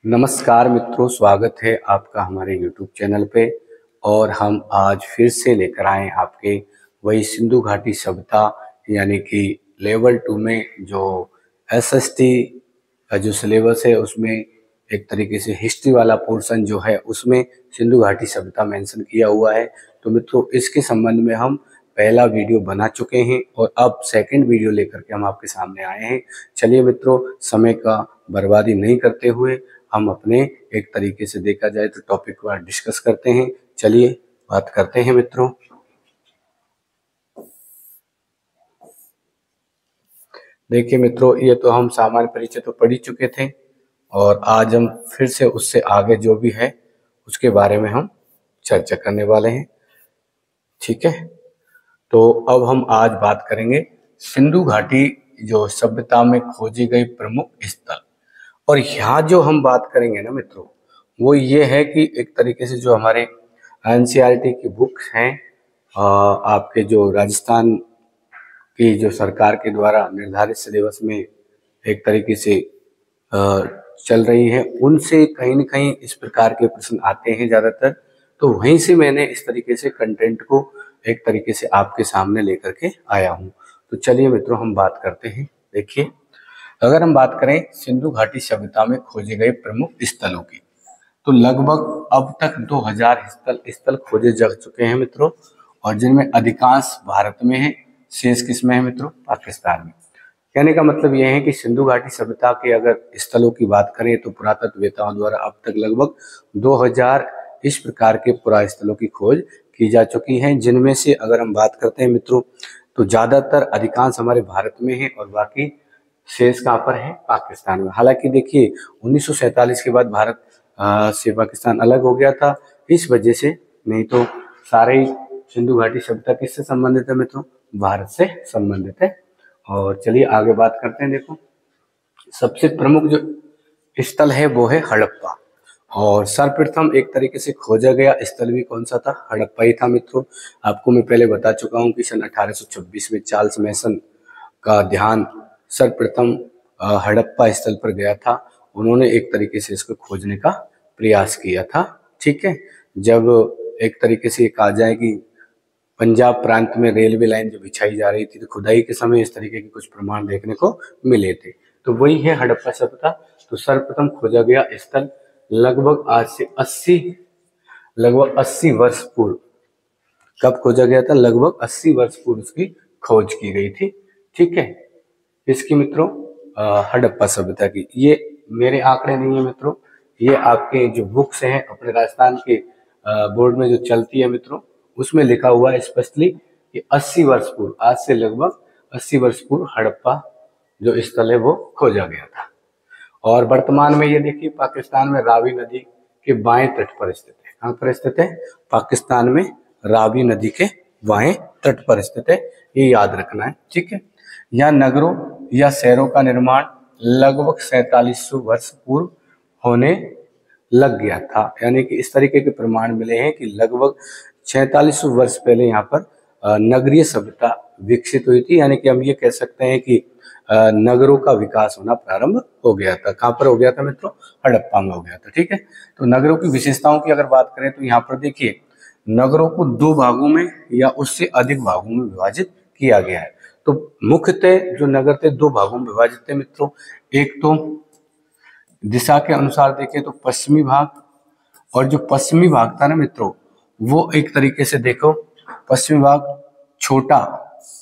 नमस्कार मित्रों, स्वागत है आपका हमारे YouTube चैनल पे। और हम आज फिर से लेकर आए आपके वही सिंधु घाटी सभ्यता यानी कि लेवल 2 में जो SST का जो सिलेबस है उसमें एक तरीके से हिस्ट्री वाला पोर्शन जो है उसमें सिंधु घाटी सभ्यता मेंशन किया हुआ है। तो मित्रों, इसके संबंध में हम पहला वीडियो बना चुके हैं और अब सेकंड वीडियो लेकर के हम आपके सामने आए हैं। चलिए मित्रों, समय का बर्बादी नहीं करते हुए हम अपने एक तरीके से देखा जाए तो टॉपिक को डिस्कस करते हैं। चलिए बात करते हैं मित्रों। देखिए मित्रों, ये तो हम सामान्य परिचय तो पढ़ ही चुके थे और आज हम फिर से उससे आगे जो भी है उसके बारे में हम चर्चा करने वाले हैं। ठीक है, तो अब हम आज बात करेंगे सिंधु घाटी जो सभ्यता में खोजी गई प्रमुख स्थल। और यहाँ जो हम बात करेंगे ना मित्रों, वो ये है कि एक तरीके से जो हमारे NCERT की बुक्स हैं, आपके जो राजस्थान की जो सरकार के द्वारा निर्धारित सिलेबस में एक तरीके से चल रही है, उनसे कहीं न कहीं इस प्रकार के प्रश्न आते हैं ज़्यादातर। तो वहीं से मैंने इस तरीके से कंटेंट को एक तरीके से आपके सामने लेकर के आया हूँ। तो चलिए मित्रों, हम बात करते हैं। देखिए, अगर हम बात करें सिंधु घाटी सभ्यता में खोजे गए प्रमुख स्थलों की, तो लगभग अब तक 2000 स्थल खोजे जा चुके हैं मित्रों, और जिनमें अधिकांश भारत में है, शेष किसमें है मित्रों? पाकिस्तान में। कहने का मतलब यह है कि सिंधु घाटी सभ्यता के अगर स्थलों की बात करें तो पुरातत्ववेत्ताओं द्वारा अब तक लगभग 2000 इस प्रकार के पुरास्थलों की खोज की जा चुकी है, जिनमें से अगर हम बात करते हैं मित्रों तो ज्यादातर अधिकांश हमारे भारत में है और बाकी शेष कहाँ पर है? पाकिस्तान में। हालांकि देखिए, 1947 के बाद भारत से पाकिस्तान अलग हो गया था, इस वजह से, नहीं तो सारे ही सिंधु घाटी सभ्यता किससे संबंधित है मित्रों? भारत से संबंधित है। और चलिए आगे बात करते हैं। देखो, सबसे प्रमुख जो स्थल है वो है हड़प्पा, और सर्वप्रथम एक तरीके से खोजा गया स्थल भी कौन सा था? हड़प्पा ही था मित्रों। आपको मैं पहले बता चुका हूँ कि सन 1826 में चार्ल्स मैसन का ध्यान सर्वप्रथम हड़प्पा स्थल पर गया था। उन्होंने एक तरीके से इसको खोजने का प्रयास किया था। ठीक है, जब एक तरीके से ये कहा जाए कि पंजाब प्रांत में रेलवे लाइन जो बिछाई जा रही थी, तो खुदाई के समय इस तरीके के कुछ प्रमाण देखने को मिले थे। तो वही है हड़प्पा सभ्यता। तो सर्वप्रथम खोजा गया स्थल लगभग आज से 80 वर्ष पूर्व। कब खोजा गया था? लगभग 80 वर्ष पूर्व उसकी खोज की गई थी। ठीक है, इसकी मित्रों हड़प्पा सभ्यता की। ये मेरे आंकड़े नहीं है मित्रों, ये आपके जो बुक्स हैं अपने राजस्थान के बोर्ड में जो चलती है मित्रों, उसमें लिखा हुआ है स्पष्टली कि 80 वर्ष पूर्व, आज से लगभग 80 वर्ष पूर्व हड़प्पा जो स्थल है वो खोजा गया था। और वर्तमान में ये देखिए, पाकिस्तान में रावी नदी के बाएं तट पर स्थित है। कहाँ पर स्थित है? पाकिस्तान में रावी नदी के बाएं तट पर स्थित है, ये याद रखना है। ठीक है, यहाँ नगरों या शहरों का निर्माण लगभग 4700 वर्ष पूर्व होने लग गया था। यानी कि इस तरीके के प्रमाण मिले हैं कि लगभग 4600 वर्ष पहले यहाँ पर नगरीय सभ्यता विकसित हुई थी। यानी कि हम ये कह सकते हैं कि नगरों का विकास होना प्रारंभ हो गया था। कहाँ पर हो गया था मित्रों? हड़प्पा में हो गया था। ठीक है, तो नगरों की विशेषताओं की अगर बात करें तो यहाँ पर देखिए, नगरों को 2 भागों में या उससे अधिक भागों में विभाजित किया गया है। तो मुख्यतः जो नगर थे 2 भागों में विभाजित थे मित्रों। एक तो दिशा के अनुसार देखें तो पश्चिमी भाग, और जो पश्चिमी भाग था ना मित्रों, वो एक तरीके से देखो, पश्चिमी भाग छोटा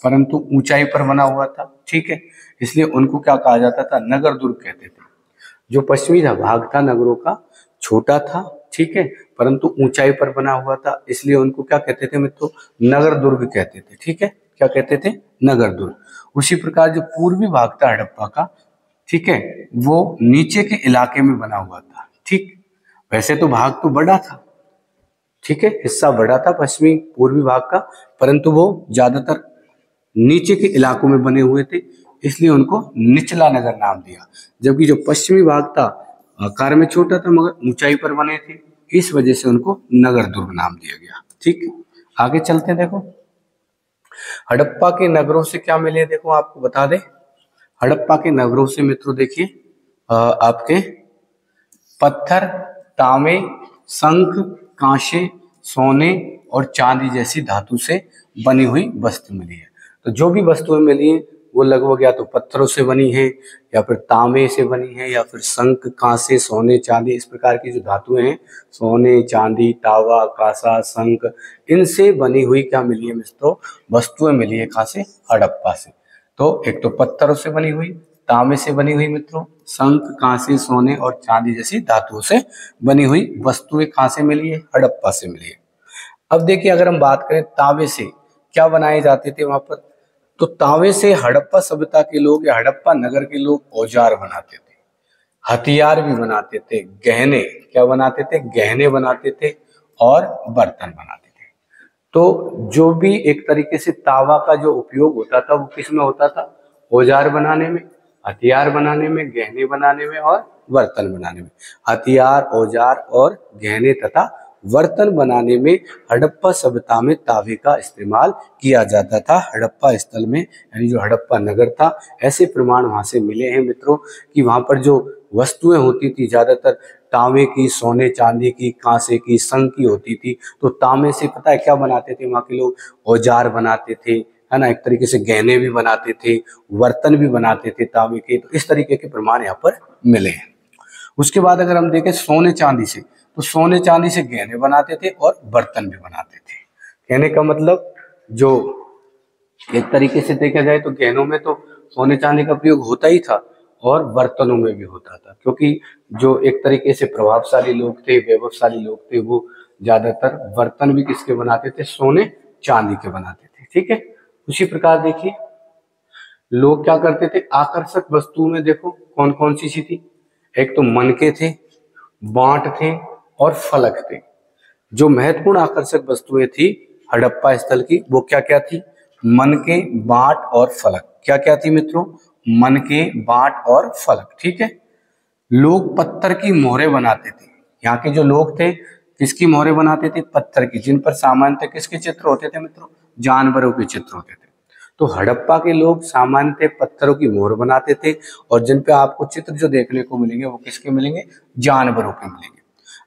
परंतु ऊंचाई पर बना हुआ था। ठीक है, इसलिए उनको क्या कहा जाता था? नगर दुर्ग कहते थे। जो पश्चिमी भाग था नगरों का, छोटा था, ठीक है, परंतु ऊंचाई पर बना हुआ था, इसलिए उनको क्या कहते थे मित्रों? नगर दुर्ग कहते थे। ठीक है, क्या कहते थे? नगर दुर्ग। उसी प्रकार जो पूर्वी भाग था हड़प्पा का, ठीक है, वो नीचे के इलाके में बना हुआ था। ठीक, वैसे तो भाग तो बड़ा था, ठीक है, हिस्सा बड़ा था पश्चिमी पूर्वी भाग का, परंतु वो ज्यादातर नीचे के इलाकों में बने हुए थे, इसलिए उनको निचला नगर नाम दिया। जबकि जो पश्चिमी भाग था आकार में छोटा था मगर ऊंचाई पर बने थे, इस वजह से उनको नगर दुर्ग नाम दिया गया। ठीक, आगे चलते हैं। देखो, हड़प्पा के नगरों से क्या मिले, देखो आपको बता दें। हड़प्पा के नगरों से मित्रों देखिए, आपके पत्थर, तांबे, शंख, कांसे, सोने और चांदी जैसी धातु से बनी हुई वस्तु मिली है। तो जो भी वस्तुएं मिली हैं वो लगभग या तो पत्थरों से बनी है, या फिर तांबे से बनी है, या फिर शंख, कांसे, सोने, चांदी, इस प्रकार की जो धातुएं हैं, सोने, चांदी, तांबा, कांसा, शंख, इनसे बनी हुई क्या मिली है मित्रों, वस्तुएं मिली है। कहाँ से? हड़प्पा से। तो एक तो पत्थरों से बनी हुई, तांबे से बनी हुई मित्रों, शंख, कांसे, सोने और चांदी जैसी धातुओं से बनी हुई वस्तुएं कहाँ से मिली है? हड़प्पा से मिली है। अब देखिए, अगर हम बात करें तांबे से क्या बनाए जाते थे वहां पर, तो तांबे से हड़प्पा सभ्यता के लोग या हड़प्पा नगर के लोग औजार बनाते थे, हथियार भी बनाते थे, गहने क्या बनाते थे? गहने बनाते थे और बर्तन बनाते थे। तो जो भी एक तरीके से तांबा का जो उपयोग होता था वो किस में होता था? औजार बनाने में, हथियार बनाने में, गहने बनाने में और बर्तन बनाने में। हथियार, औजार और गहने तथा बर्तन बनाने में हड़प्पा सभ्यता में तांबे का इस्तेमाल किया जाता था। हड़प्पा स्थल में, यानी जो हड़प्पा नगर था, ऐसे प्रमाण वहां से मिले हैं मित्रों कि वहां पर जो वस्तुएं होती थी ज्यादातर तांबे की, सोने चांदी की, कांसे की, शंख की होती थी। तो तांबे से पता है क्या बनाते थे वहां के लोग? औजार बनाते थे, है ना, एक तरीके से गहने भी बनाते थे, बर्तन भी बनाते थे तांबे के। तो इस तरीके के प्रमाण यहाँ पर मिले हैं। उसके बाद अगर हम देखें सोने चांदी से, तो सोने चांदी से गहने बनाते थे और बर्तन भी बनाते थे। कहने का मतलब, जो एक तरीके से देखा जाए तो गहनों में तो सोने चांदी का प्रयोग होता ही था और बर्तनों में भी होता था, क्योंकि जो एक तरीके से प्रभावशाली लोग थे, वैभवशाली लोग थे, वो ज्यादातर बर्तन भी किसके बनाते थे? सोने चांदी के बनाते थे। ठीक है। उसी प्रकार देखिए, लोग क्या करते थे? आकर्षक वस्तुओं में देखो कौन कौन सी थी। एक तो मनके थे, बांट थे और फलक थे। जो महत्वपूर्ण आकर्षक वस्तुएं थी हड़प्पा स्थल की, वो क्या क्या थी? मनके, बांट और फलक। क्या क्या थी मित्रों? मनके, बांट और फलक। ठीक है। लोग पत्थर की मोहरें बनाते थे। यहाँ के जो लोग थे किसकी मोहरें बनाते थे? पत्थर की, जिन पर सामान्यतः किसके चित्र होते थे मित्रों? जानवरों के चित्र होते थे। तो हड़प्पा के लोग सामान्यतः पत्थरों की मोहर बनाते थे, और जिन पे आपको चित्र जो देखने को मिलेंगे वो किसके मिलेंगे? जानवरों के मिलेंगे।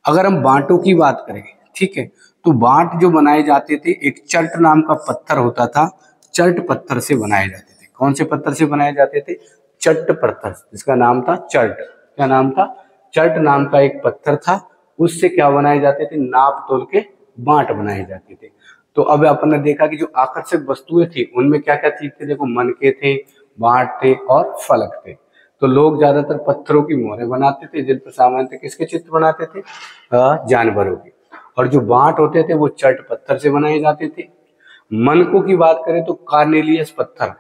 अगर हम बांटों की बात करें, ठीक है, तो बांट जो बनाए जाते थे, एक चर्ट नाम का पत्थर होता था, चर्ट पत्थर से बनाए जाते थे। कौन से पत्थर से बनाए जाते थे? चट्ट पत्थर, जिसका नाम था चर्ट। क्या नाम था? चर्ट नाम का एक पत्थर था, उससे क्या बनाए जाते थे? नाप तोल के बांट बनाए जाते थे। तो अब अपन ने देखा कि जो आकर्षक वस्तुएं थी उनमें क्या क्या चीज थे? देखो, मनके थे, बांट थे और फलक थे। तो लोग ज्यादातर पत्थरों की मोहरें बनाते थे, जिन पर सामान्यतः किसके चित्र बनाते थे? जानवरों के। और जो बांट होते थे वो चट पत्थर से बनाए जाते थे। मनकों की बात करें तो कार्नेलियस पत्थर,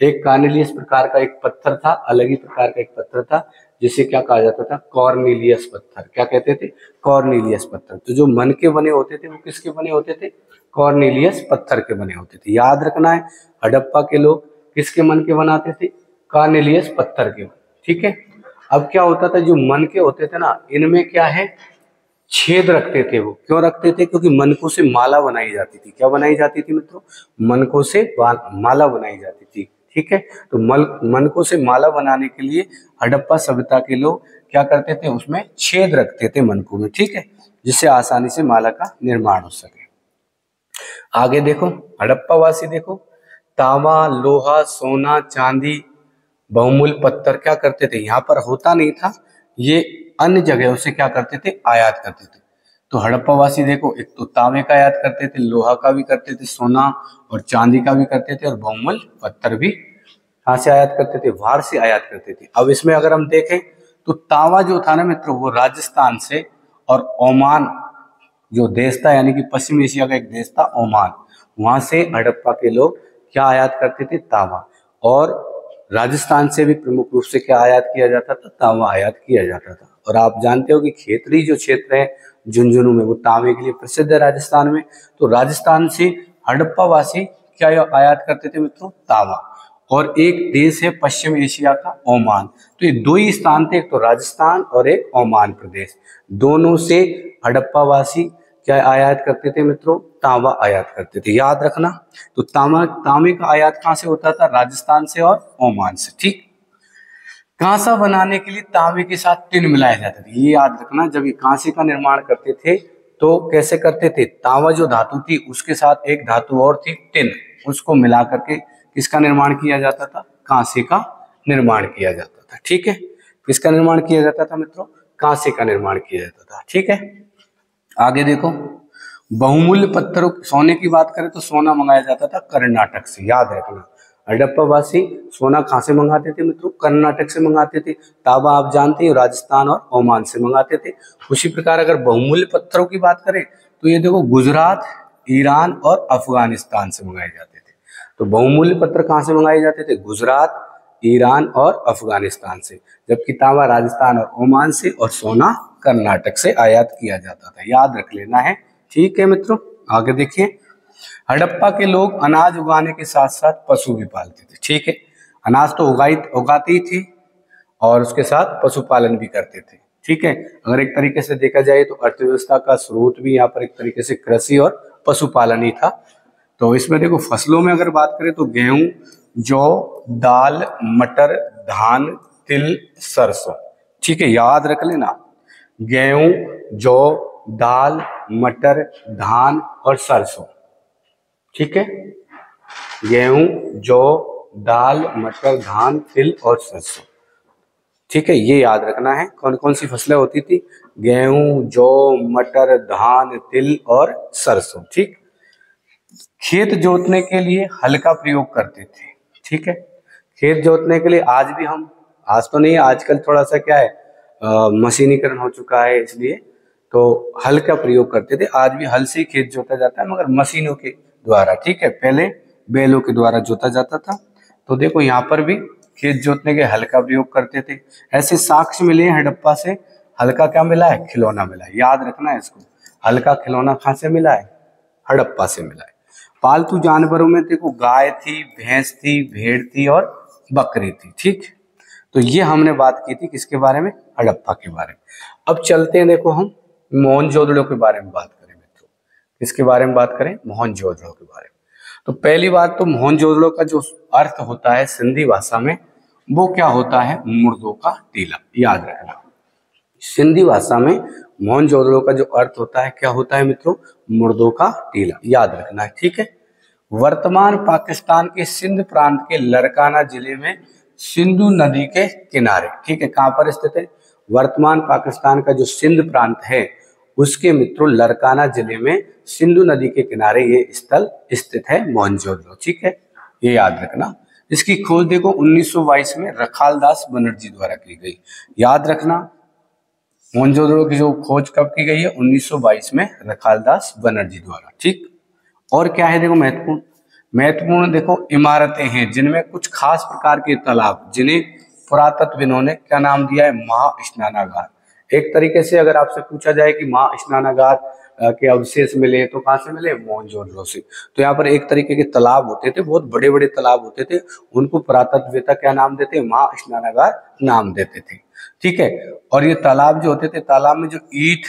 एक कार्नेलियस प्रकार का एक पत्थर था, अलग ही प्रकार का एक पत्थर था, जिसे क्या कहा जाता था? कॉर्नेलियस पत्थर। क्या कहते थे? कॉर्नेलियस पत्थर। तो जो मनके बने होते थे वो किसके बने होते थे? कॉर्नेलियस पत्थर के बने होते थे। याद रखना है, हड़प्पा के लोग किसके मनके बनाते थे? कॉर्नेलियस पत्थर के। ठीक है। अब क्या होता था, जो मनके होते थे ना, इनमें क्या है? छेद रखते थे। वो क्यों रखते थे? क्योंकि मनकों से माला बनाई जाती थी। क्या बनाई जाती थी मित्रों? मनकों से माला बनाई जाती थी। ठीक है। तो मनकों से माला बनाने के लिए हड़प्पा सभ्यता के लोग क्या करते थे? उसमें छेद रखते थे मनकों में। ठीक है, जिससे आसानी से माला का निर्माण हो सके। आगे देखो, हड़प्पा वासी देखो, तांबा, लोहा, सोना, चांदी, बहुमूल्य पत्थर क्या करते थे? यहाँ पर होता नहीं था, ये अन्य जगहों से क्या करते थे? आयात करते थे। तो हड़प्पा वासी देखो, एक तो तांबे का आयात करते थे, लोहा का भी करते थे, सोना और चांदी का भी करते थे, और बहुमूल्य पत्थर भी कहाँ से आयात करते थे? बाहर से आयात करते थे। अब इसमें अगर हम देखें तो तांबा जो था ना मित्रों, वो राजस्थान से और ओमान जो देश था, यानी कि पश्चिम एशिया का एक देश था ओमान, वहां से हड़प्पा के लोग क्या आयात करते थे? तांबा। और राजस्थान से भी प्रमुख रूप से क्या आयात किया जाता था? तांबा आयात किया जाता था। और आप जानते हो कि खेतरी जो क्षेत्र है झुंझुनू में, वो तांबे के लिए प्रसिद्ध है राजस्थान में। तो राजस्थान से हड़प्पा वासी क्या आयात करते थे मित्रों? तांबा। और एक देश है पश्चिम एशिया का ओमान। तो ये दो ही स्थान थे, एक तो राजस्थान और एक ओमान प्रदेश, दोनों से हड़प्पा वासी क्या आयात करते थे मित्रों? तांबा आयात करते थे। याद रखना। तो तांबे का आयात कहाँ से होता था? राजस्थान से और ओमान से। ठीक। कांसा बनाने के लिए तांबे के साथ टिन मिलाया जाता था। ये याद रखना, जब ये कांसे का निर्माण करते थे तो कैसे करते थे, तांबा जो धातु थी उसके साथ एक धातु और थी टिन, उसको मिला करके किसका निर्माण किया जाता था, कांसे का निर्माण किया जाता था। ठीक है, किसका निर्माण किया जाता था मित्रों, कांसे का निर्माण किया जाता था। ठीक है, आगे देखो, बहुमूल्य पत्थरों, सोने की बात करें तो सोना मंगाया जाता था कर्नाटक से, याद रखना। हड़प्पा वासी सोना कहाँ से मंगाते थे मित्रों, कर्नाटक से मंगाते थे। तांबा आप जानते हैं राजस्थान और ओमान से मंगाते थे। उसी प्रकार अगर बहुमूल्य पत्थरों की बात करें तो ये देखो गुजरात, ईरान और अफगानिस्तान से मंगाए जाते थे। तो बहुमूल्य पत्थर कहाँ से मंगाए जाते थे, गुजरात, ईरान और अफगानिस्तान से, जबकि तांबा राजस्थान और ओमान से और सोना कर्नाटक से आयात किया जाता था। याद रख लेना है। ठीक है मित्रों, आगे देखिए, हड़प्पा के लोग अनाज उगाने के साथ साथ पशु भी पालते थे। ठीक है, अनाज तो उगाते ही थे और उसके साथ पशुपालन भी करते थे। ठीक है, अगर एक तरीके से देखा जाए तो अर्थव्यवस्था का स्रोत भी यहाँ पर एक तरीके से कृषि और पशुपालन ही था। तो इसमें देखो, फसलों में अगर बात करें तो गेहूं, जौ, दाल, मटर, धान, तिल, सरसों। ठीक है, याद रख लेना, गेहूं, जौ, दाल, मटर, धान और सरसों। ठीक है, गेहूं, जौ, दाल, मटर, धान, तिल और सरसों। ठीक है, ये याद रखना है कौन कौन सी फसलें होती थी, गेहूं, जौ, मटर, धान, तिल और सरसों। ठीक, खेत जोतने के लिए हल का प्रयोग करते थे। ठीक है, खेत जोतने के लिए आज भी हम, आज तो नहीं, आजकल थोड़ा सा क्या है, मशीनीकरण हो चुका है, इसलिए तो हल का प्रयोग करते थे। आज भी हल से ही खेत जोता जाता है, मगर मशीनों के द्वारा। ठीक है, पहले बैलों के द्वारा जोता जाता था। तो देखो, यहाँ पर भी खेत जोतने के हल का प्रयोग करते थे। ऐसे साक्ष्य मिले हैं हड़प्पा से, हल का क्या मिला है, खिलौना मिला है। याद रखना है इसको, हल का खिलौना कहाँ से मिला है, हड़प्पा से मिला है। पालतू जानवरों में देखो, गाय थी, भैंस थी, भेड़ थी और बकरी थी। ठीक, तो ये हमने बात की थी किसके बारे में, हड़प्पा के बारे में। अब चलते हैं, देखो हम मोहनजोदड़ो के बारे में बात करें मित्रों। किसके बारे में बात करें, मोहनजोदड़ो के बारे में। तो पहली बात तो मोहनजोदड़ो का जो अर्थ होता है सिंधी भाषा में, वो क्या होता है, मुर्दों का टीला। याद रखना, सिंधी भाषा में मोहनजोदड़ो का जो अर्थ होता है क्या होता है मित्रों, मुर्दों का टीला। याद रखना है। ठीक है, वर्तमान पाकिस्तान के सिंध प्रांत के लरकाना जिले में सिंधु नदी के किनारे। ठीक है, कहां पर स्थित है, वर्तमान पाकिस्तान का जो सिंध प्रांत है उसके मित्रों लरकाना जिले में सिंधु नदी के किनारे ये स्थल स्थित है मोहनजोदड़ो। ठीक है, ये याद रखना। इसकी खोज देखो 1922 में रखालदास बनर्जी द्वारा की गई। याद रखना, मोहनजोदड़ो की जो खोज कब की गई है, 1922 में रखालदास बनर्जी द्वारा। ठीक, और क्या है देखो महत्वपूर्ण, महत्वपूर्ण देखो इमारतें हैं जिनमें कुछ खास प्रकार के तालाब, जिन्हें पुरातत्वविदों ने क्या नाम दिया है, महास्नानागार। एक तरीके से अगर आपसे पूछा जाए कि महास्नानागार के अवशेष मिले तो कहाँ से मिले, मोहनजोदड़ो से। तो यहाँ पर एक तरीके के तालाब होते थे, बहुत बड़े बड़े तालाब होते थे, उनको पुरातत्ववेत्ता क्या नाम देते हैं, महास्नानागार नाम देते थे। ठीक है, और ये तालाब जो होते थे, तालाब में जो ईंट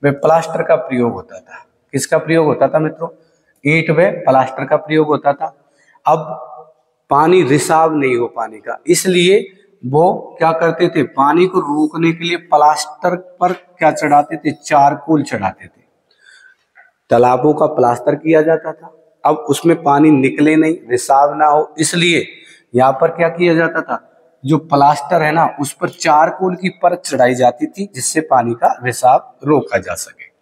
व प्लास्टर का प्रयोग होता था, किसका प्रयोग होता था मित्रों, ईंट व प्लास्टर का प्रयोग होता था। अब पानी रिसाव नहीं हो पाने का, इसलिए वो क्या करते थे, पानी को रोकने के लिए प्लास्टर पर क्या चढ़ाते थे, चारकोल चढ़ाते थे। तालाबों का प्लास्टर किया जाता था, अब उसमें पानी निकले नहीं, रिसाव ना हो, इसलिए यहाँ पर क्या किया जाता था, जो प्लास्टर है ना उस पर चारकोल की परत चढ़ाई जाती थी, जिससे पानी का रिसाव रोका जा सके।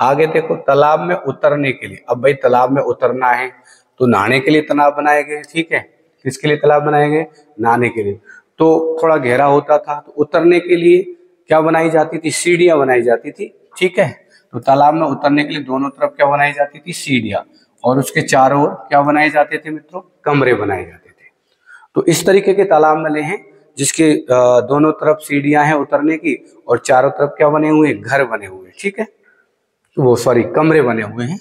आगे देखो, तालाब में उतरने के लिए, अब भाई तालाब में उतरना है तो नहाने के लिए तालाब बनाए गए। ठीक है, किसके लिए तालाब बनाए गए, नहाने के लिए। तो थोड़ा गहरा होता था, तो उतरने के लिए क्या बनाई जाती थी, सीढ़ियां बनाई जाती थी। ठीक है, तो तालाब में उतरने के लिए दोनों तरफ क्या बनाई जाती थी, सीढ़ियां, और उसके चारों ओर क्या बनाए जाते थे मित्रों, कमरे बनाए जाते थे। तो इस तरीके के तालाब मिले हैं जिसके दोनों तरफ सीढ़ियां हैं उतरने की, और चारों तरफ क्या बने हुए, घर बने हुए। ठीक है, वो सॉरी कमरे बने हुए हैं।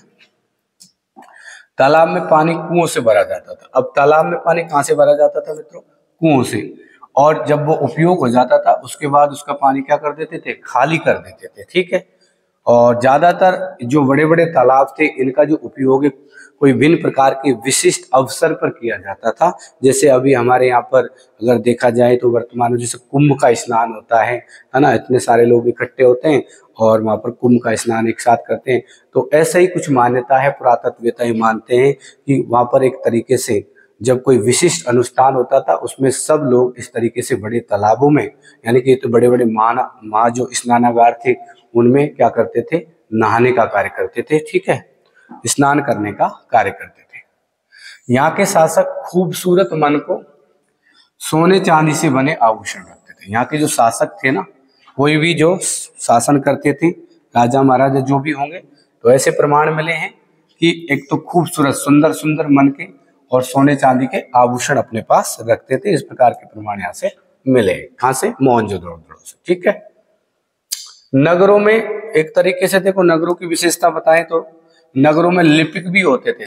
तालाब में पानी कुओं से भरा जाता था। अब तालाब में पानी कहां से भरा जाता था मित्रों, कुओं से, और जब वो उपयोग हो जाता था उसके बाद उसका पानी क्या कर देते थे, खाली कर देते थे। ठीक है, और ज्यादातर जो बड़े बड़े तालाब थे इनका जो उपयोग कोई भिन्न प्रकार के विशिष्ट अवसर पर किया जाता था। जैसे अभी हमारे यहाँ पर अगर देखा जाए तो वर्तमान में जैसे कुंभ का स्नान होता है ना, इतने सारे लोग इकट्ठे होते हैं और वहाँ पर कुंभ का स्नान एक साथ करते हैं। तो ऐसा ही कुछ मान्यता है, पुरातत्ववेत्ता ये मानते हैं कि वहाँ पर एक तरीके से जब कोई विशिष्ट अनुष्ठान होता था उसमें सब लोग इस तरीके से बड़े तालाबों में, यानी कि तो बड़े बड़े माँ जो स्नानागार थे उनमें क्या करते थे, नहाने का कार्य करते थे, ठीक है, स्नान करने का कार्य करते थे। यहाँ के शासक खूबसूरत मन को सोने चांदी से बने आभूषण रखते थे। यहाँ के जो शासक थे ना, कोई भी जो शासन करते थे, राजा महाराजा जो भी होंगे, तो ऐसे प्रमाण मिले हैं कि एक तो खूबसूरत सुंदर सुंदर मन के और सोने चांदी के आभूषण अपने पास रखते थे। इस प्रकार के प्रमाण यहाँ से मिले। कहाँ से? मोहनजोदड़ो से, ठीक है। नगरों में एक तरीके से देखो, नगरों की विशेषता बताएं तो नगरों में लिपिक भी होते थे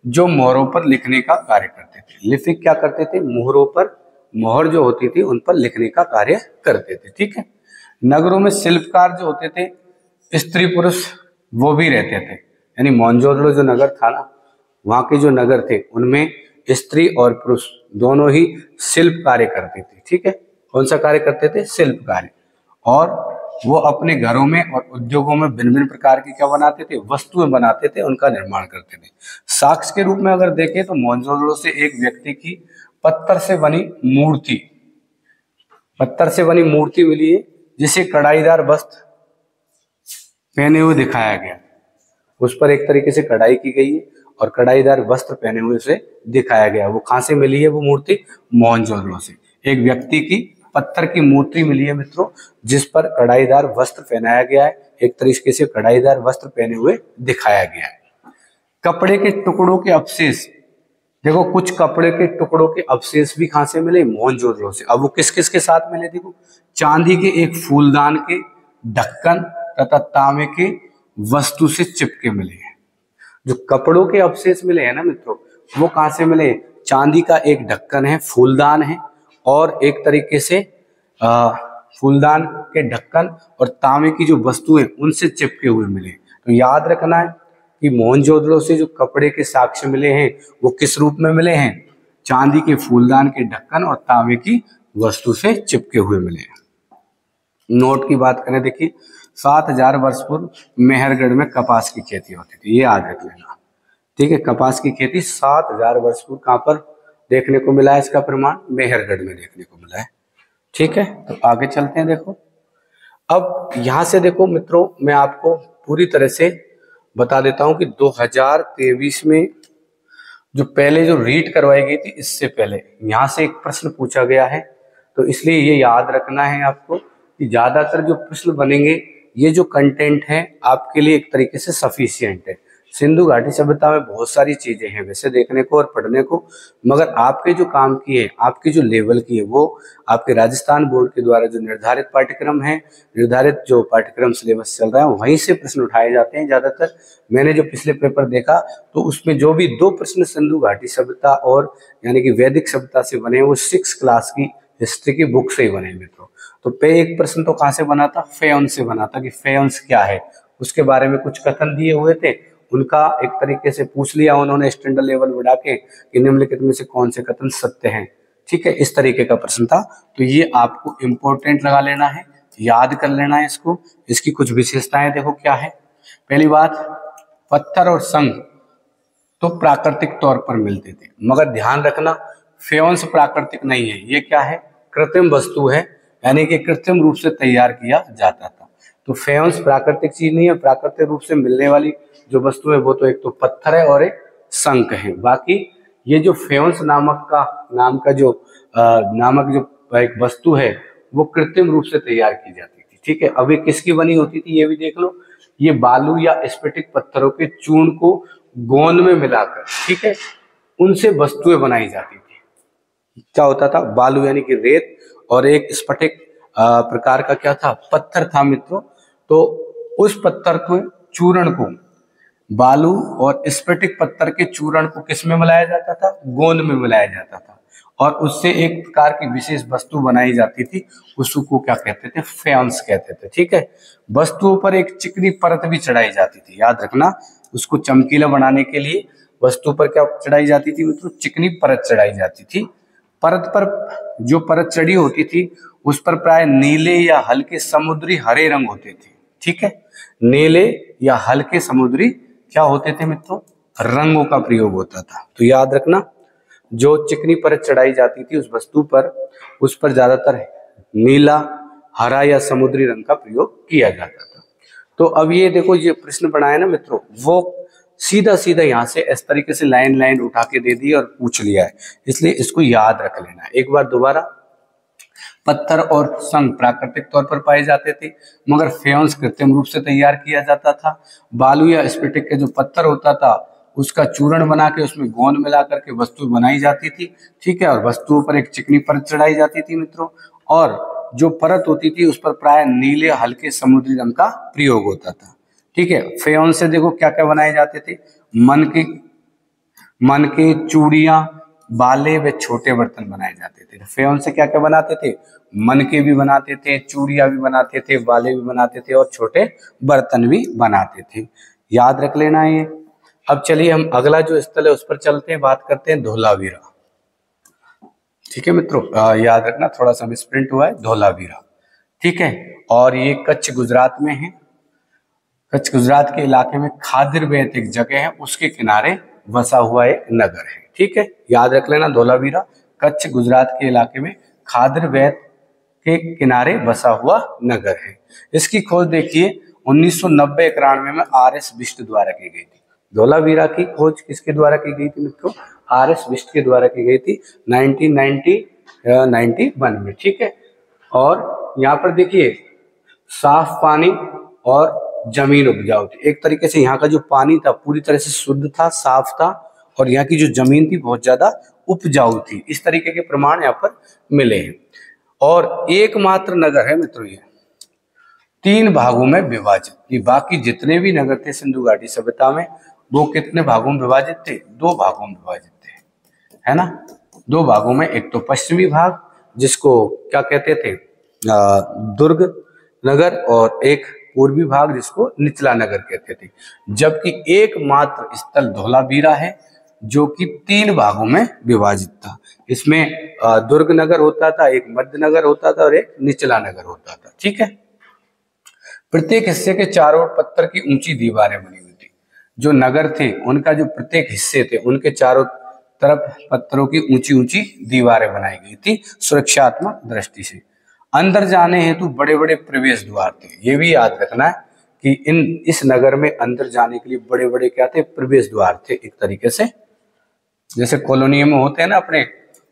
जो मोहरों पर लिखने का कार्य करते थे। लिपिक क्या करते थे? मोहरों पर, मोहर जो होती थी उन पर लिखने का कार्य करते थे, ठीक है। नगरों में शिल्पकार जो होते थे, स्त्री पुरुष वो भी रहते थे। यानी मोहनजोदड़ो जो नगर था ना, वहां के जो नगर थे उनमें स्त्री और पुरुष दोनों ही शिल्प कार्य करते थे, ठीक है। कौन सा कार्य करते थे? शिल्प कार्य। और वो अपने घरों में और उद्योगों में भिन्न भिन्न प्रकार की क्या बनाते थे? वस्तुएं बनाते थे, उनका निर्माण करते थे। साक्ष्य के रूप में अगर देखें तो मोहनजोदड़ो से एक व्यक्ति की पत्थर से बनी मूर्ति मिली है, जिसे कढ़ाईदार वस्त्र पहने हुए दिखाया गया। उस पर एक तरीके से कढ़ाई की गई है और कढ़ाईदार वस्त्र पहने हुए उसे दिखाया गया। वो कहां से मिली है वो मूर्ति? मोहनजोदड़ो से। एक व्यक्ति की पत्थर की मूर्ति मिली है मित्रों, जिस पर कढ़ाईदार वस्त्र पहनाया गया है, एक तरीके से कढ़ाईदार वस्त्र पहने हुए दिखाया गया है। कपड़े के टुकड़ों के अवशेष, देखो कुछ कपड़े के टुकड़ों के अवशेष भी कहां से मिले? मोहनजोदड़ो से। अब वो किस किस के साथ मिले? देखो, चांदी के एक फूलदान के ढक्कन तथा तांबे के वस्तु से चिपके मिले हैं। जो कपड़ों के अवशेष मिले हैं ना मित्रों, वो कहां से मिले? चांदी का एक ढक्कन है, फूलदान है, और एक तरीके से फूलदान के ढक्कन और तांबे की जो वस्तु है उनसे चिपके हुए मिले। तो याद रखना है कि मोहनजोदड़ो से जो कपड़े के साक्ष्य मिले हैं वो किस रूप में मिले हैं? चांदी के फूलदान के ढक्कन और तांबे की वस्तु से चिपके हुए मिले हैं। नोट की बात करें, देखिए 7000 वर्ष पूर्व मेहरगढ़ में कपास की खेती होती थी, ये याद रख लेना, ठीक है। कपास की खेती 7000 वर्ष पूर्व कहां पर देखने को मिला है? इसका प्रमाण मेहरगढ़ में देखने को मिला है, ठीक है। तो आगे चलते हैं। देखो, अब यहां से देखो मित्रों, मैं आपको पूरी तरह से बता देता हूं कि 2023 में जो पहले जो रीट करवाई गई थी, इससे पहले यहां से एक प्रश्न पूछा गया है। तो इसलिए ये याद रखना है आपको कि ज्यादातर जो प्रश्न बनेंगे, ये जो कंटेंट है आपके लिए एक तरीके से सफिशिएंट है। सिंधु घाटी सभ्यता में बहुत सारी चीजें हैं वैसे देखने को और पढ़ने को, मगर आपके जो काम की है, आपके जो लेवल की है, वो आपके राजस्थान बोर्ड के द्वारा जो निर्धारित पाठ्यक्रम है, निर्धारित जो पाठ्यक्रम सिलेबस चल रहा है, वहीं से प्रश्न उठाए जाते हैं ज्यादातर। मैंने जो पिछले पेपर देखा तो उसमें जो भी 2 प्रश्न सिंधु घाटी सभ्यता और यानी कि वैदिक सभ्यता से बने, वो 6 क्लास की हिस्ट्री की बुक से ही बने मित्रों। तो पे एक प्रश्न तो कहां से बना था? फेयंस से बना था कि फेयंस क्या है, उसके बारे में कुछ कथन दिए हुए थे, उनका एक तरीके से पूछ लिया उन्होंने स्टैंडर्ड लेवल बढ़ा के कि निम्नलिखित में से कौन से कथन सत्य हैं, ठीक है। इस तरीके का प्रश्न था। तो ये आपको इंपॉर्टेंट लगा लेना है, याद कर लेना है इसको। इसकी कुछ विशेषताएं देखो क्या है। पहली बात, पत्थर और संग तो प्राकृतिक तौर पर मिलते थे, मगर ध्यान रखना फेयंस प्राकृतिक नहीं है, ये क्या है? कृत्रिम वस्तु है, यानी कि कृत्रिम रूप से तैयार किया जाता था। तो फेयंस प्राकृतिक चीज नहीं है। प्राकृतिक रूप से मिलने वाली जो वस्तु है वो तो एक तो पत्थर है और एक शंख है। बाकी ये जो फेयंस नामक जो एक वस्तु है वो कृत्रिम रूप से तैयार की जाती थी, ठीक है। अब ये किसकी बनी होती थी ये भी देख लो। ये बालू या स्फटिक पत्थरों के चूर्ण को गोंद में मिलाकर, ठीक है, उनसे वस्तुएं बनाई जाती थी। क्या होता था? बालू यानी कि रेत और एक स्फटिक प्रकार का क्या था? पत्थर था मित्रों। तो उस पत्थर को चूर्ण को, बालू और स्फटिक पत्थर के चूर्ण को किस में मिलाया जाता था? गोंद में मिलाया जाता था। और उससे एक प्रकार की विशेष वस्तु बनाई जाती थी, उसको क्या कहते थे, फेयंस कहते थे। ठीक है, वस्तुओं पर एक चिकनी परत भी चढ़ाई जाती थी, याद रखना, उसको चमकीला बनाने के लिए वस्तु पर क्या चढ़ाई जाती थी मित्रों, चिकनी परत चढ़ाई जाती थी। परत पर जो परत चढ़ी होती थी उस पर प्राय नीले या हल्के समुद्री हरे रंग होते थे। ठीक है, नीले या हल्के समुद्री क्या होते थे मित्रों, रंगों का प्रयोग होता था। तो याद रखना, जो चिकनी परत चढ़ाई जाती थी उस वस्तु पर, उस पर ज्यादातर नीला, हरा या समुद्री रंग का प्रयोग किया जाता था। तो अब ये देखो, ये प्रश्न बनाया ना मित्रों, वो सीधा सीधा यहाँ से इस तरीके से लाइन लाइन उठा के दे दी और पूछ लिया है, इसलिए इसको याद रख लेना है। एक बार दोबारा, पत्थर और संग प्राकृतिक तौर पर पाए जाते थे, मगर फेयंस कृत्रिम रूप से तैयार किया जाता था। बालू या स्फटिक के जो पत्थर होता था उसका चूर्ण बना के उसमें गोंद मिला करके वस्तु बनाई जाती थी। ठीक है, और वस्तुओं पर एक चिकनी परत चढ़ाई जाती थी मित्रों, और जो परत होती थी उस पर प्राय नीले हल्के समुद्री रंग का प्रयोग होता था। ठीक है, फेयंस से देखो क्या क्या बनाए जाते थे, मन के चूड़ियां, बाले व छोटे बर्तन बनाए जाते थे। फेयंस से क्या क्या बनाते थे, मन के भी बनाते थे, चूड़ियां भी बनाते थे, बाले भी बनाते थे और छोटे बर्तन भी बनाते थे। याद रख लेना ये। अब चलिए हम अगला जो स्थल है उस पर चलते हैं, बात करते हैं धोलावीरा। ठीक है मित्रों, याद रखना, थोड़ा सा मिसप्रिंट हुआ है, धोलावीरा। ठीक है, और ये कच्छ गुजरात में है। कच्छ गुजरात के इलाके में खादिरवैत एक जगह है, उसके किनारे बसा हुआ एक नगर है। ठीक है, याद रख लेना, धोलावीरा कच्छ गुजरात के इलाके में खादिरवैत के किनारे बसा हुआ नगर है। इसकी खोज देखिए 1990-91 में आर.एस. बिष्ट द्वारा की गई थी। धोलावीरा की खोज किसके द्वारा की गई थी मित्रों, आर.एस. बिष्ट के द्वारा की गई थी 1991 में। ठीक है, और यहाँ पर देखिए साफ पानी और जमीन उपजाऊ थी। एक तरीके से यहाँ का जो पानी था पूरी तरह से शुद्ध था, साफ था, और यहाँ की जो जमीन थी बहुत ज्यादा उपजाऊ थी। इस तरीके के प्रमाण यहाँ पर मिले हैं। और एकमात्र नगर है मित्रों ये 3 भागों में विभाजित। ये बाकी जितने भी नगर थे सिंधु घाटी सभ्यता में वो कितने भागों में विभाजित थे, 2 भागों में विभाजित थे, है ना, 2 भागों में। एक तो पश्चिमी भाग जिसको क्या कहते थे, दुर्ग नगर, और एक पूर्वी भाग जिसको निचला नगर कहते थे। जबकि एकमात्र स्थल धोलावीरा है जो कि 3 भागों में विभाजित था। इसमें दुर्ग नगर होता था, एक मध्य नगर होता था और एक निचला नगर होता था। ठीक है, प्रत्येक हिस्से के चारों ओर पत्थर की ऊंची दीवारें बनी हुई थी। जो नगर थे उनका जो प्रत्येक हिस्से थे उनके चारों तरफ पत्थरों की ऊंची ऊंची दीवारें बनाई गई थी सुरक्षात्मक दृष्टि से। अंदर जाने हेतु बड़े बड़े प्रवेश द्वार थे। ये भी याद रखना है कि इस नगर में अंदर जाने के लिए बड़े बड़े क्या थे, प्रवेश द्वार थे। एक तरीके से जैसे कॉलोनियों में होते हैं ना, अपने